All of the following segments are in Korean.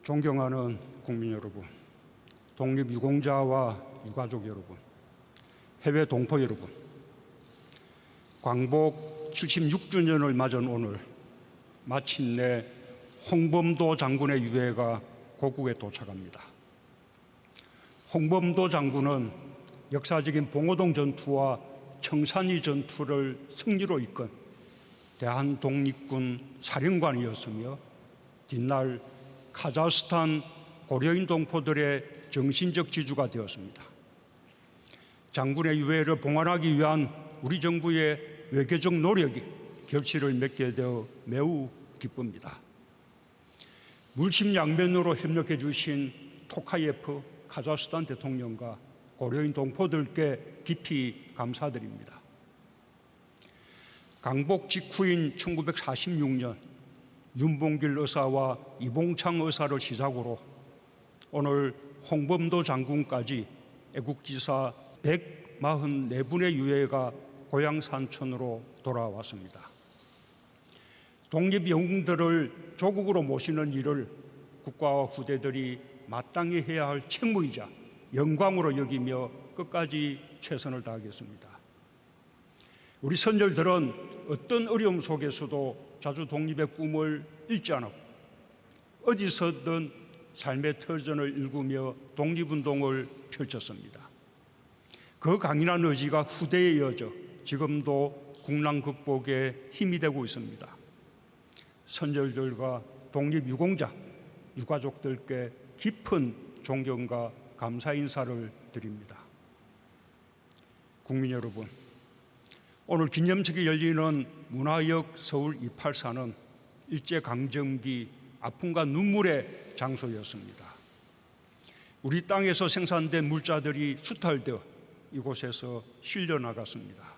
존경하는 국민 여러분, 독립유공자와 유가족 여러분, 해외 동포 여러분, 광복 76주년을 맞은 오늘 마침내 홍범도 장군의 유해가 고국에 도착합니다. 홍범도 장군은 역사적인 봉오동 전투와 청산리 전투를 승리로 이끈 대한독립군 사령관이었으며 뒷날 카자흐스탄 고려인 동포들의 정신적 지주가 되었습니다. 장군의 유해를 봉안하기 위한 우리 정부의 외교적 노력이 결실을 맺게 되어 매우 기쁩니다. 물심양면으로 협력해 주신 토카예프 카자흐스탄 대통령과 고려인 동포들께 깊이 감사드립니다. 광복 직후인 1946년 윤봉길 의사와 이봉창 의사를 시작으로 오늘 홍범도 장군까지 애국지사 144분의 유해가 고향 산천으로 돌아왔습니다. 독립영웅들을 조국으로 모시는 일을 국가와 후대들이 마땅히 해야 할 책무이자 영광으로 여기며 끝까지 최선을 다하겠습니다. 우리 선열들은 어떤 어려움 속에서도 자주 독립의 꿈을 잃지 않았고 어디서든 삶의 터전을 일구며 독립운동을 펼쳤습니다. 그 강인한 의지가 후대에 이어져 지금도 국난 극복에 힘이 되고 있습니다. 선열들과 독립유공자, 유가족들께 깊은 존경과 감사 인사를 드립니다. 국민 여러분, 오늘 기념식이 열리는 문화역 서울 284는 일제강점기 아픔과 눈물의 장소였습니다. 우리 땅에서 생산된 물자들이 수탈되어 이곳에서 실려 나갔습니다.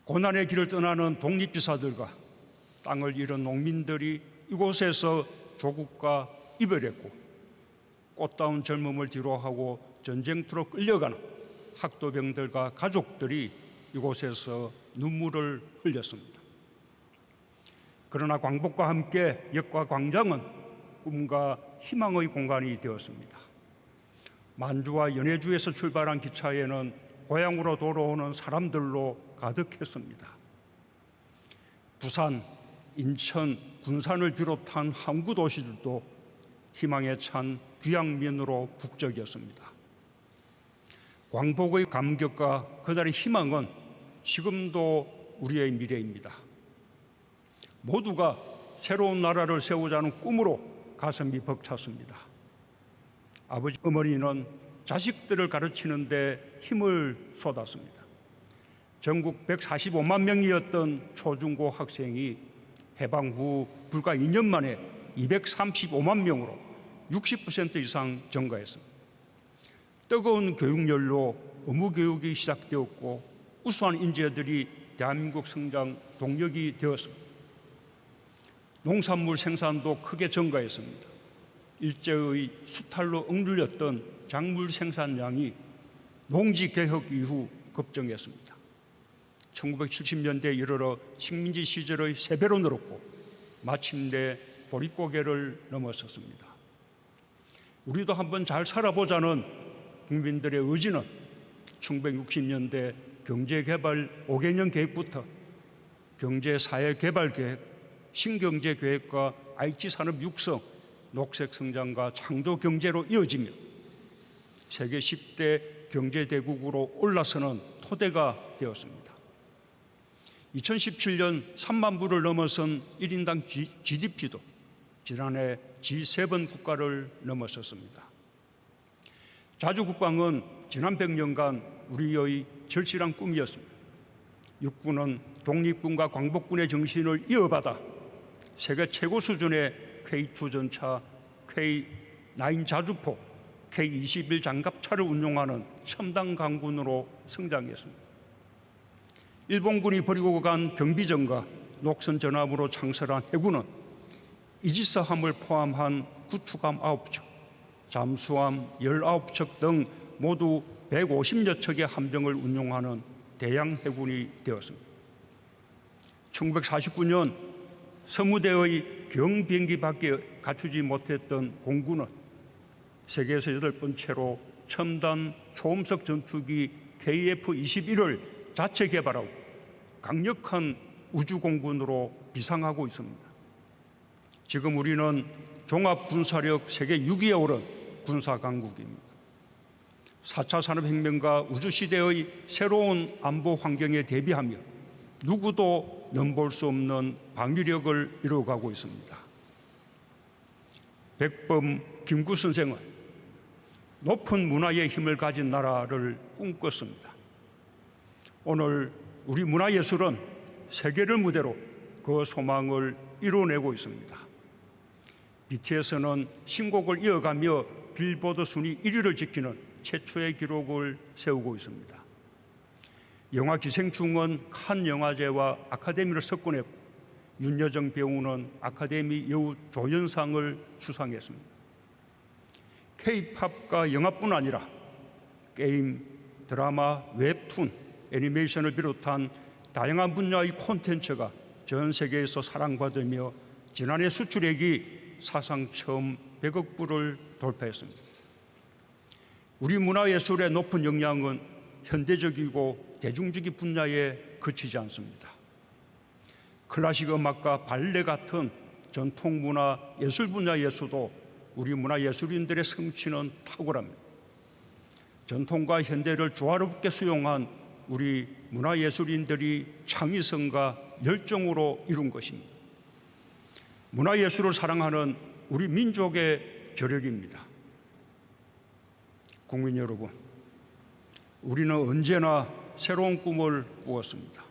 고난의 길을 떠나는 독립기사들과 땅을 잃은 농민들이 이곳에서 조국과 이별했고 꽃다운 젊음을 뒤로하고 전쟁터로 끌려가는 학도병들과 가족들이 이곳에서 눈물을 흘렸습니다. 그러나 광복과 함께 역과 광장은 꿈과 희망의 공간이 되었습니다. 만주와 연해주에서 출발한 기차에는 고향으로 돌아오는 사람들로 가득했습니다. 부산, 인천, 군산을 비롯한 항구 도시들도 희망에 찬 귀양면으로 북적이었습니다. 광복의 감격과 그날의 희망은 지금도 우리의 미래입니다. 모두가 새로운 나라를 세우자는 꿈으로 가슴이 벅찼습니다. 아버지, 어머니는 자식들을 가르치는 데 힘을 쏟았습니다. 전국 145만 명이었던 초중고 학생이 해방 후 불과 2년 만에 235만 명으로 60% 이상 증가했습니다. 뜨거운 교육열로 의무교육이 시작되었고 우수한 인재들이 대한민국 성장 동력이 되었습니다. 농산물 생산도 크게 증가했습니다. 일제의 수탈로 억눌렸던 작물 생산량이 농지개혁 이후 급증했습니다. 1970년대에 이르러 식민지 시절의 3배로 늘었고 마침내 보릿고개를 넘어섰습니다. 우리도 한번 잘 살아보자는 국민들의 의지는 1960년대 경제개발 5개년 계획부터 경제사회개발계획, 신경제계획과 IT산업 육성, 녹색성장과 창조경제로 이어지며 세계 10대 경제대국으로 올라서는 토대가 되었습니다. 2017년 3만 불을 넘어선 1인당 GDP도 지난해 G7 국가를 넘어섰습니다. 자주국방은 지난 100년간 우리의 절실한 꿈이었습니다. 육군은 독립군과 광복군의 정신을 이어받아 세계 최고 수준의 K2 전차, K9 자주포, K21 장갑차를 운용하는 첨단 강군으로 성장했습니다. 일본군이 버리고 간 경비정과 녹선 전함으로 창설한 해군은 이지스함을 포함한 구축함 9척, 잠수함 19척 등 모두 150여 척의 함정을 운용하는 대양 해군이 되었습니다. 1949년 서무대의 경비행기 밖에 갖추지 못했던 공군은 세계에서 8번째로 첨단 초음속 전투기 KF-21을 자체 개발하고 강력한 우주공군으로 비상하고 있습니다. 지금 우리는 종합군사력 세계 6위에 오른 군사강국입니다. 4차 산업혁명과 우주시대의 새로운 안보 환경에 대비하며 누구도 넘볼 수 없는 방위력을 이루어가고 있습니다. 백범 김구 선생은 높은 문화의 힘을 가진 나라를 꿈꿨습니다. 오늘 우리 문화예술은 세계를 무대로 그 소망을 이뤄내고 있습니다. BTS는 신곡을 이어가며 빌보드 순위 1위를 지키는 최초의 기록을 세우고 있습니다. 영화 기생충은 칸 영화제와 아카데미를 석권했고 윤여정 배우는 아카데미 여우 조연상을 수상했습니다. K-팝과 영화뿐 아니라 게임, 드라마, 웹툰, 애니메이션을 비롯한 다양한 분야의 콘텐츠가 전 세계에서 사랑받으며 지난해 수출액이 사상 처음 100억 불을 돌파했습니다. 우리 문화예술의 높은 역량은 현대적이고 대중적인 분야에 그치지 않습니다. 클래식 음악과 발레 같은 전통문화 예술 분야에서도 우리 문화예술인들의 성취는 탁월합니다. 전통과 현대를 조화롭게 수용한 우리 문화예술인들이 창의성과 열정으로 이룬 것입니다. 문화예술을 사랑하는 우리 민족의 저력입니다. 국민 여러분, 우리는 언제나 새로운 꿈을 꾸었습니다.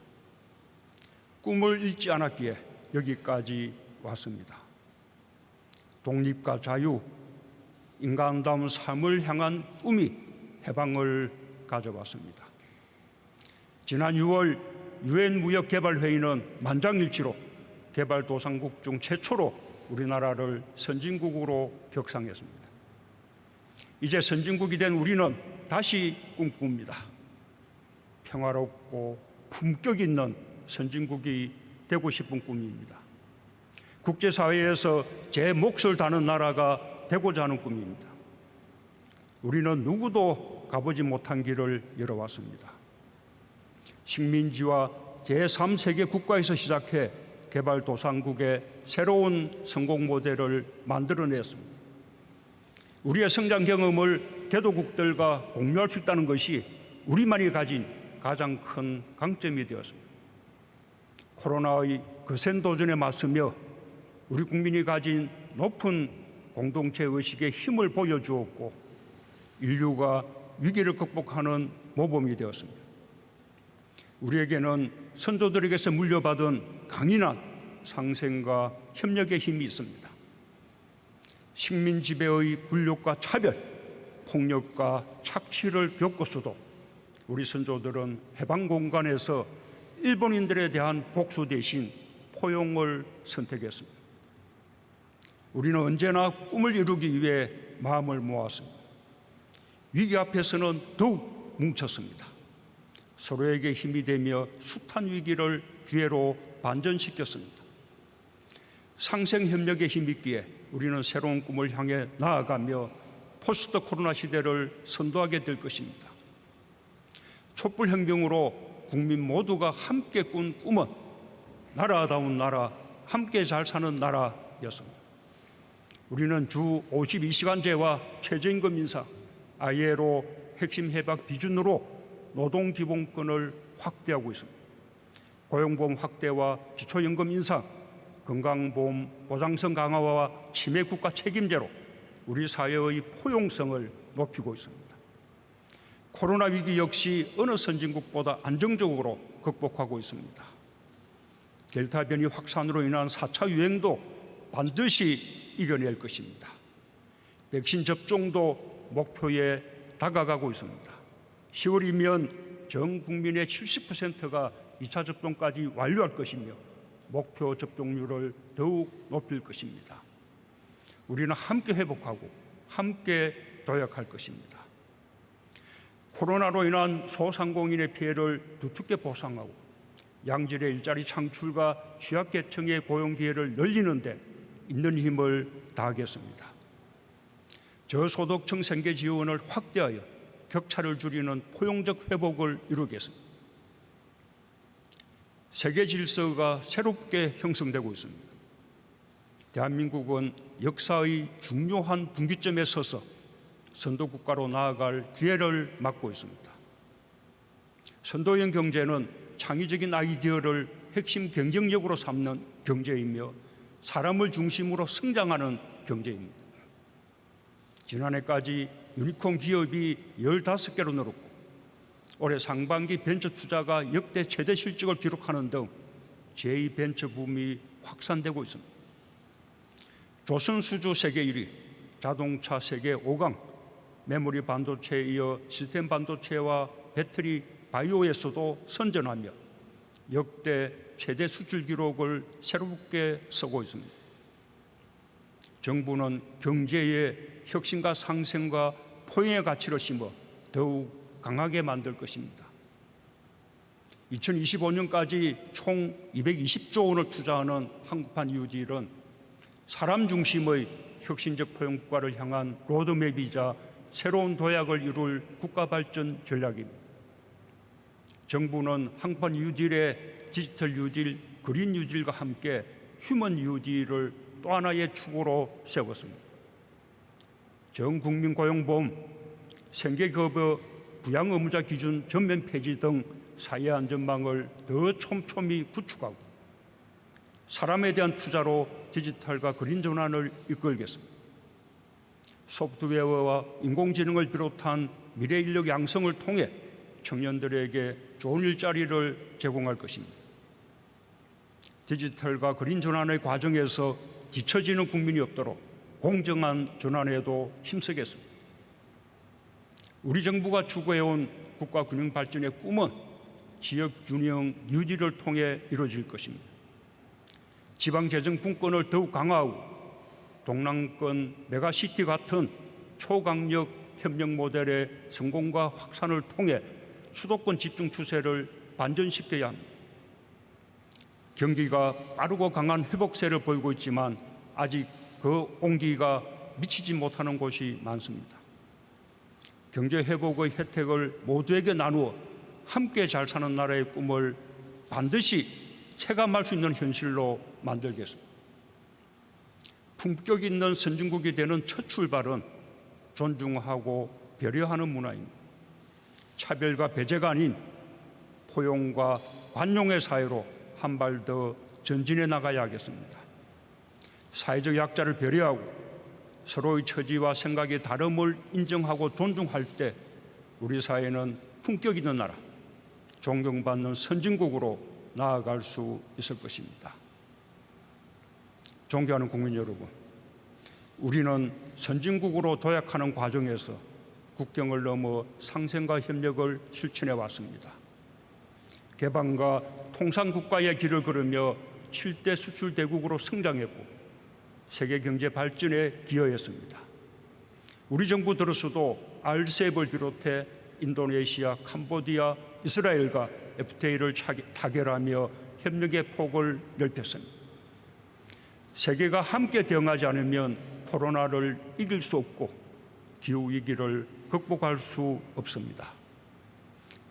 꿈을 잃지 않았기에 여기까지 왔습니다. 독립과 자유, 인간다운 삶을 향한 꿈이 해방을 가져왔습니다. 지난 6월 유엔 무역개발회의는 만장일치로 개발도상국 중 최초로 우리나라를 선진국으로 격상했습니다. 이제 선진국이 된 우리는 다시 꿈꿉니다. 평화롭고 품격 있는 선진국이 되고 싶은 꿈입니다. 국제사회에서 제 몫을 다하는 나라가 되고자 하는 꿈입니다. 우리는 누구도 가보지 못한 길을 열어왔습니다. 식민지와 제3세계 국가에서 시작해 개발도상국의 새로운 성공 모델을 만들어냈습니다. 우리의 성장 경험을 개도국들과 공유할 수 있다는 것이 우리만이 가진 가장 큰 강점이 되었습니다. 코로나의 거센 도전에 맞서며 우리 국민이 가진 높은 공동체 의식의 힘을 보여주었고 인류가 위기를 극복하는 모범이 되었습니다. 우리에게는 선조들에게서 물려받은 강인한 상생과 협력의 힘이 있습니다. 식민 지배의 굴욕과 차별, 폭력과 착취를 겪었어도 우리 선조들은 해방 공간에서 일본인들에 대한 복수 대신 포용을 선택했습니다. 우리는 언제나 꿈을 이루기 위해 마음을 모았습니다. 위기 앞에서는 더욱 뭉쳤습니다. 서로에게 힘이 되며 숱한 위기를 기회로 반전시켰습니다. 상생협력에 힘있기에 우리는 새로운 꿈을 향해 나아가며 포스트 코로나 시대를 선도하게 될 것입니다. 촛불혁명으로 국민 모두가 함께 꾼 꿈은 나라다운 나라, 함께 잘 사는 나라였습니다. 우리는 주 52시간제와 최저임금 인상, ILO 핵심 협약 비준으로 노동기본권을 확대하고 있습니다. 고용보험 확대와 기초연금 인상, 건강보험 보장성 강화와 치매국가 책임제로 우리 사회의 포용성을 높이고 있습니다. 코로나 위기 역시 어느 선진국보다 안정적으로 극복하고 있습니다. 델타 변이 확산으로 인한 4차 유행도 반드시 이겨낼 것입니다. 백신 접종도 목표에 다가가고 있습니다. 10월이면 전 국민의 70%가 2차 접종까지 완료할 것이며 목표 접종률을 더욱 높일 것입니다. 우리는 함께 회복하고 함께 도약할 것입니다. 코로나로 인한 소상공인의 피해를 두텁게 보상하고 양질의 일자리 창출과 취약계층의 고용 기회를 늘리는 데 있는 힘을 다하겠습니다. 저소득층 생계 지원을 확대하여 격차를 줄이는 포용적 회복을 이루겠습니다. 세계 질서가 새롭게 형성되고 있습니다. 대한민국은 역사의 중요한 분기점에 서서 선도국가로 나아갈 기회를 맞고 있습니다. 선도형 경제는 창의적인 아이디어를 핵심 경쟁력으로 삼는 경제이며 사람을 중심으로 성장하는 경제입니다. 지난해까지 유니콘 기업이 15개로 늘었고 올해 상반기 벤처 투자가 역대 최대 실적을 기록하는 등 제2벤처 붐이 확산되고 있습니다. 조선수주 세계 1위, 자동차 세계 5강, 메모리 반도체에 이어 시스템 반도체와 배터리 바이오에서도 선전하며 역대 최대 수출 기록을 새롭게 쓰고 있습니다. 정부는 경제의 혁신과 상생과 포용의 가치를 심어 더욱 강하게 만들 것입니다. 2025년까지 총 220조 원을 투자하는 한국판 뉴딜은 사람 중심의 혁신적 포용국가를 향한 로드맵이자 새로운 도약을 이룰 국가발전 전략입니다. 정부는 한국판 뉴딜의 디지털 뉴딜, 그린 뉴딜과 함께 휴먼 뉴딜을 또 하나의 축으로 세웠습니다. 전국민 고용보험, 생계급여 부양 의무자 기준 전면 폐지 등 사회 안전망을 더 촘촘히 구축하고 사람에 대한 투자로 디지털과 그린 전환을 이끌겠습니다. 소프트웨어와 인공지능을 비롯한 미래 인력 양성을 통해 청년들에게 좋은 일자리를 제공할 것입니다. 디지털과 그린 전환의 과정에서 뒤처지는 국민이 없도록 공정한 전환에도 힘쓰겠습니다. 우리 정부가 추구해온 국가 균형 발전의 꿈은 지역 균형 뉴딜을 통해 이루어질 것입니다. 지방재정 분권을 더욱 강화하고 동남권 메가시티 같은 초강력 협력 모델의 성공과 확산을 통해 수도권 집중 추세를 반전시켜야 합니다. 경기가 빠르고 강한 회복세를 보이고 있지만 아직 그 온기가 미치지 못하는 곳이 많습니다. 경제 회복의 혜택을 모두에게 나누어 함께 잘 사는 나라의 꿈을 반드시 체감할 수 있는 현실로 만들겠습니다. 품격 있는 선진국이 되는 첫 출발은 존중하고 배려하는 문화입니다. 차별과 배제가 아닌 포용과 관용의 사회로 한 발 더 전진해 나가야 하겠습니다. 사회적 약자를 배려하고 서로의 처지와 생각의 다름을 인정하고 존중할 때 우리 사회는 품격 있는 나라, 존경받는 선진국으로 나아갈 수 있을 것입니다. 존경하는 국민 여러분, 우리는 선진국으로 도약하는 과정에서 국경을 넘어 상생과 협력을 실천해 왔습니다. 개방과 통상국가의 길을 걸으며 7대 수출 대국으로 성장했고 세계 경제 발전에 기여했습니다. 우리 정부 들어서도 RCEP을 비롯해 인도네시아, 캄보디아, 이스라엘과 FTA를 타결하며 협력의 폭을 넓혔습니다. 세계가 함께 대응하지 않으면 코로나를 이길 수 없고 기후위기를 극복할 수 없습니다.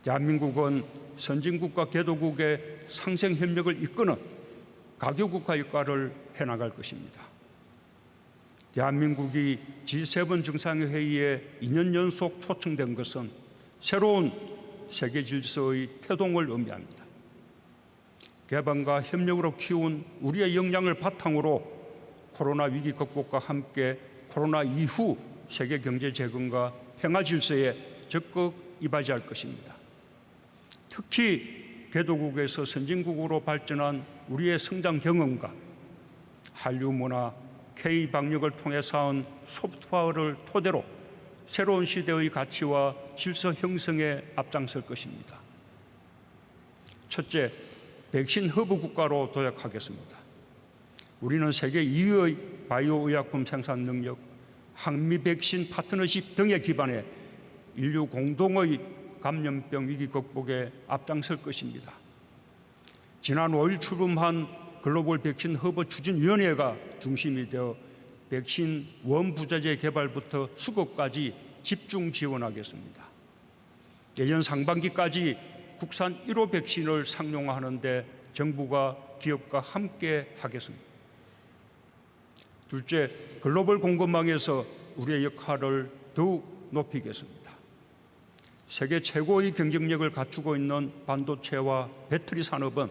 대한민국은 선진국과 개도국의 상생협력을 이끄는 가교국가 역할을 해나갈 것입니다. 대한민국이 G7 정상회의에 2년 연속 초청된 것은 새로운 세계 질서의 태동을 의미합니다. 개방과 협력으로 키운 우리의 역량을 바탕으로 코로나 위기 극복과 함께 코로나 이후 세계 경제 재건과 평화 질서에 적극 이바지할 것입니다. 특히 개도국에서 선진국으로 발전한 우리의 성장 경험과 한류 문화, K-방역을 통해 쌓은 소프트파워를 토대로 새로운 시대의 가치와 질서 형성에 앞장설 것입니다. 첫째, 백신 허브 국가로 도약하겠습니다. 우리는 세계 2위의 바이오 의약품 생산 능력, 한미 백신 파트너십 등에 기반해 인류 공동의 감염병 위기 극복에 앞장설 것입니다. 지난 5일 출범한 글로벌 백신 허브 추진위원회가 중심이 되어 백신 원부자재 개발부터 수급까지 집중 지원하겠습니다. 내년 상반기까지 국산 1호 백신을 상용화하는 데 정부가 기업과 함께 하겠습니다. 둘째, 글로벌 공급망에서 우리의 역할을 더욱 높이겠습니다. 세계 최고의 경쟁력을 갖추고 있는 반도체와 배터리 산업은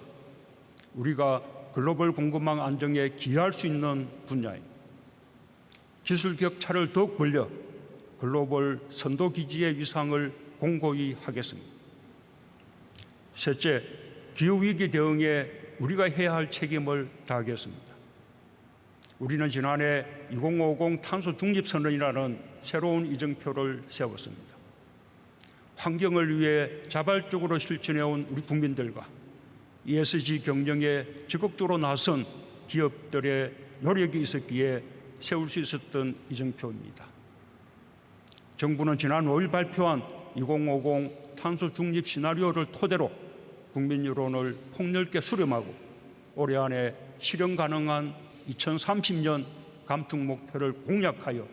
우리가 글로벌 공급망 안정에 기여할 수 있는 분야입니다. 기술 격차를 더욱 벌려 글로벌 선도기지의 위상을 공고히 하겠습니다. 셋째, 기후위기 대응에 우리가 해야 할 책임을 다하겠습니다. 우리는 지난해 2050 탄소 중립 선언이라는 새로운 이정표를 세웠습니다. 환경을 위해 자발적으로 실천해온 우리 국민들과 ESG 경영에 적극적으로 나선 기업들의 노력이 있었기에 세울 수 있었던 이정표입니다. 정부는 지난 5일 발표한 2050 탄소 중립 시나리오를 토대로 국민 여론을 폭넓게 수렴하고 올해 안에 실현 가능한 2030년 감축 목표를 공약하여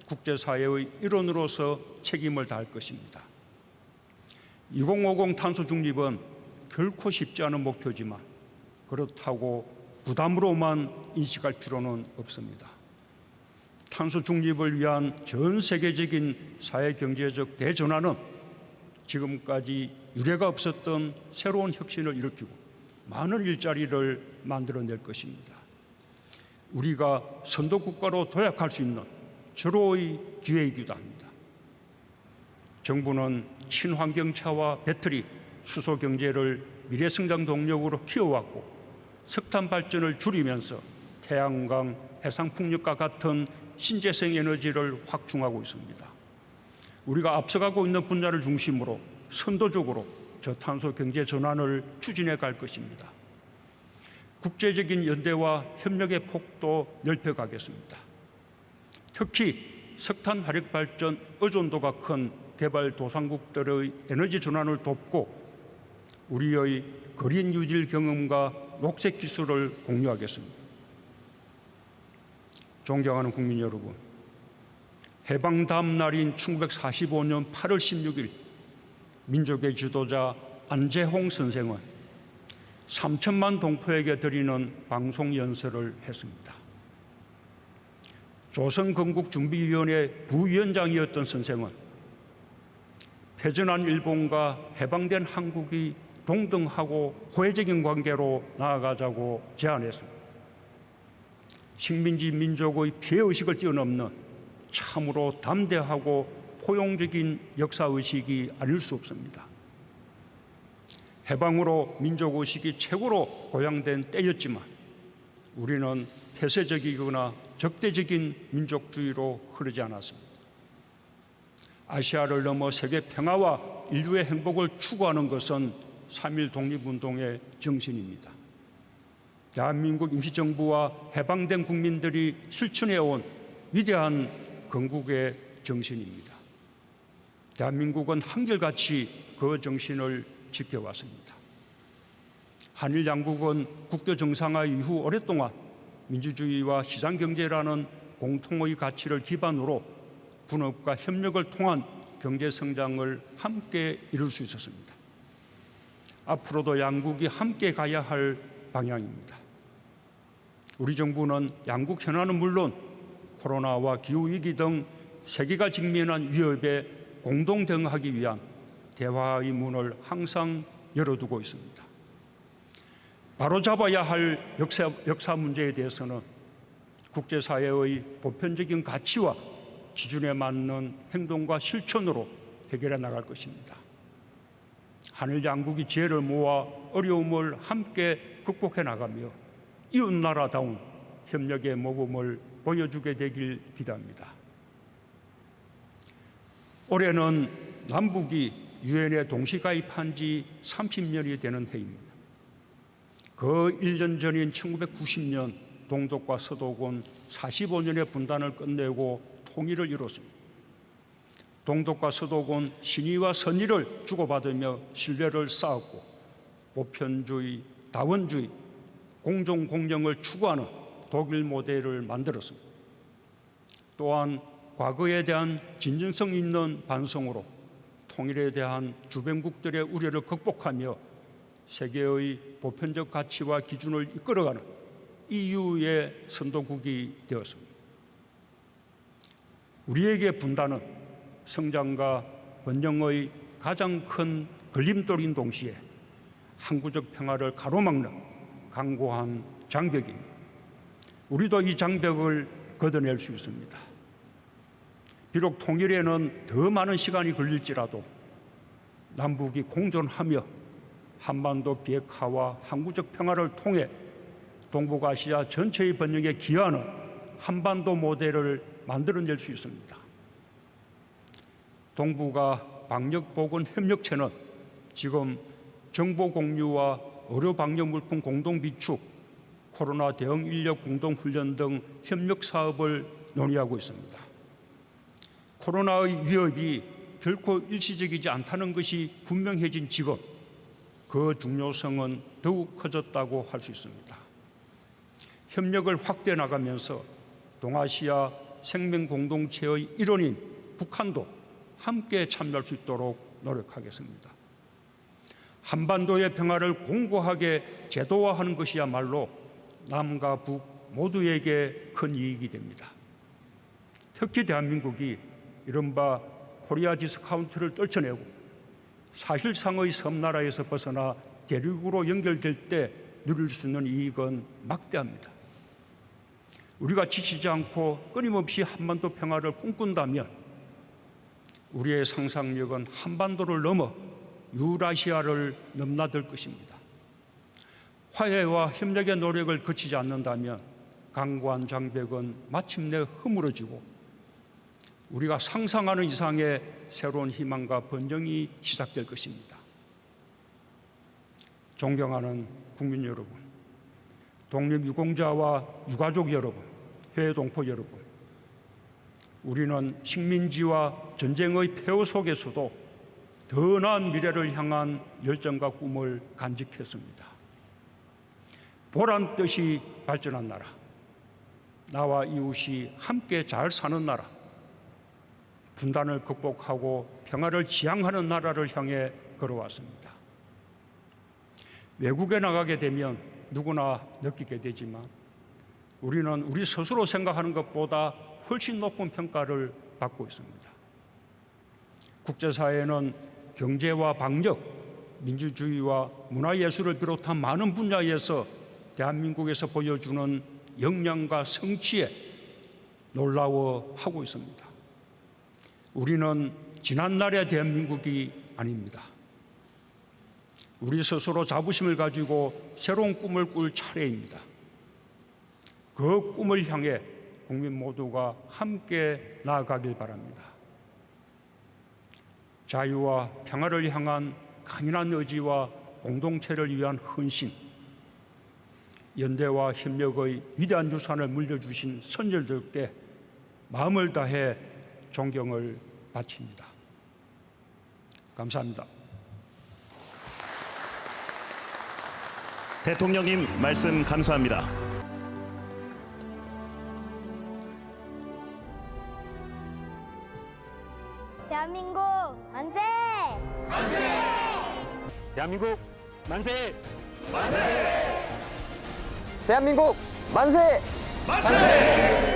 국제사회의 일원으로서 책임을 다할 것입니다. 2050 탄소 중립은 결코 쉽지 않은 목표지만 그렇다고 부담으로만 인식할 필요는 없습니다. 탄소 중립을 위한 전 세계적인 사회 경제적 대전환은 지금까지 유례가 없었던 새로운 혁신을 일으키고 많은 일자리를 만들어낼 것입니다. 우리가 선도국가로 도약할 수 있는 절호의 기회이기도 합니다. 정부는 친환경차와 배터리, 수소 경제를 미래성장 동력으로 키워왔고 석탄 발전을 줄이면서 태양광, 해상풍력과 같은 신재생 에너지를 확충하고 있습니다. 우리가 앞서가고 있는 분야를 중심으로 선도적으로 저탄소 경제 전환을 추진해 갈 것입니다. 국제적인 연대와 협력의 폭도 넓혀가겠습니다. 특히 석탄 화력 발전 의존도가 큰 개발도상국들의 에너지 전환을 돕고 우리의 거린 유질 경험과 녹색 기술을 공유하겠습니다. 존경하는 국민 여러분, 해방 다음 날인 1945년 8월 16일 민족의 지도자 안재홍 선생은 3천만 동포에게 드리는 방송 연설을 했습니다. 조선건국준비위원회 부위원장이었던 선생은 패전한 일본과 해방된 한국이 동등하고 호혜적인 관계로 나아가자고 제안했습니다. 식민지 민족의 피해의식을 뛰어넘는 참으로 담대하고 포용적인 역사의식이 아닐 수 없습니다. 해방으로 민족의식이 최고로 고양된 때였지만 우리는 폐쇄적이거나 적대적인 민족주의로 흐르지 않았습니다. 아시아를 넘어 세계 평화와 인류의 행복을 추구하는 것은 3.1 독립운동의 정신입니다. 대한민국 임시정부와 해방된 국민들이 실천해온 위대한 건국의 정신입니다. 대한민국은 한결같이 그 정신을 지켜왔습니다. 한일 양국은 국교 정상화 이후 오랫동안 민주주의와 시장경제라는 공통의 가치를 기반으로 분업과 협력을 통한 경제성장을 함께 이룰 수 있었습니다. 앞으로도 양국이 함께 가야 할 방향입니다. 우리 정부는 양국 현안은 물론 코로나와 기후위기 등 세계가 직면한 위협에 공동 대응하기 위한 대화의 문을 항상 열어두고 있습니다. 바로잡아야 할 역사 문제에 대해서는 국제사회의 보편적인 가치와 기준에 맞는 행동과 실천으로 해결해 나갈 것입니다. 한일 양국이 지혜를 모아 어려움을 함께 극복해 나가며 이웃나라다운 협력의 모범을 보여주게 되길 기대합니다. 올해는 남북이 유엔에 동시가입한 지 30년이 되는 해입니다. 그 1년 전인 1990년 동독과 서독은 45년의 분단을 끝내고 통일을 이뤘습니다. 동독과 서독은 신의와 선의를 주고받으며 신뢰를 쌓았고 보편주의, 다원주의, 공정 공정을 추구하는 독일 모델을 만들었습니다. 또한 과거에 대한 진정성 있는 반성으로 통일에 대한 주변국들의 우려를 극복하며 세계의 보편적 가치와 기준을 이끌어가는 EU의 선도국이 되었습니다. 우리에게 분단은 성장과 번영의 가장 큰 걸림돌인 동시에 항구적 평화를 가로막는 강고한 장벽입니다. 우리도 이 장벽을 걷어낼 수 있습니다. 비록 통일에는 더 많은 시간이 걸릴지라도 남북이 공존하며 한반도 비핵화와 항구적 평화를 통해 동북아시아 전체의 번영에 기여하는 한반도 모델을 만들어낼 수 있습니다. 동북아 방역보건협력체는 지금 정보 공유와 의료 방역 물품 공동 비축, 코로나 대응 인력 공동 훈련 등 협력 사업을 논의하고 있습니다. 코로나의 위협이 결코 일시적이지 않다는 것이 분명해진 지금 그 중요성은 더욱 커졌다고 할 수 있습니다. 협력을 확대해 나가면서 동아시아 생명 공동체의 일원인 북한도 함께 참여할 수 있도록 노력하겠습니다. 한반도의 평화를 공고하게 제도화하는 것이야말로 남과 북 모두에게 큰 이익이 됩니다. 특히 대한민국이 이른바 코리아 디스카운트를 떨쳐내고 사실상의 섬나라에서 벗어나 대륙으로 연결될 때 누릴 수 있는 이익은 막대합니다. 우리가 지치지 않고 끊임없이 한반도 평화를 꿈꾼다면 우리의 상상력은 한반도를 넘어 유라시아를 넘나들 것입니다. 화해와 협력의 노력을 거치지 않는다면 강고한 장벽은 마침내 허물어지고 우리가 상상하는 이상의 새로운 희망과 번영이 시작될 것입니다. 존경하는 국민 여러분, 독립유공자와 유가족 여러분, 해외 동포 여러분, 우리는 식민지와 전쟁의 폐허 속에서도 더 나은 미래를 향한 열정과 꿈을 간직했습니다. 보란 듯이 발전한 나라, 나와 이웃이 함께 잘 사는 나라, 분단을 극복하고 평화를 지향하는 나라를 향해 걸어왔습니다. 외국에 나가게 되면 누구나 느끼게 되지만 우리는 우리 스스로 생각하는 것보다 훨씬 높은 평가를 받고 있습니다. 국제사회는 경제와 방역, 민주주의와 문화예술을 비롯한 많은 분야에서 대한민국에서 보여주는 역량과 성취에 놀라워하고 있습니다. 우리는 지난날의 대한민국이 아닙니다. 우리 스스로 자부심을 가지고 새로운 꿈을 꿀 차례입니다. 그 꿈을 향해 국민 모두가 함께 나아가길 바랍니다. 자유와 평화를 향한 강인한 의지와 공동체를 위한 헌신, 연대와 협력의 위대한 유산을 물려주신 선열들께 마음을 다해 존경을 바칩니다. 감사합니다. 대통령님 말씀 감사합니다. 대한민국 만세! 만세! 대한민국 만세! 대한민국 만세! 만세!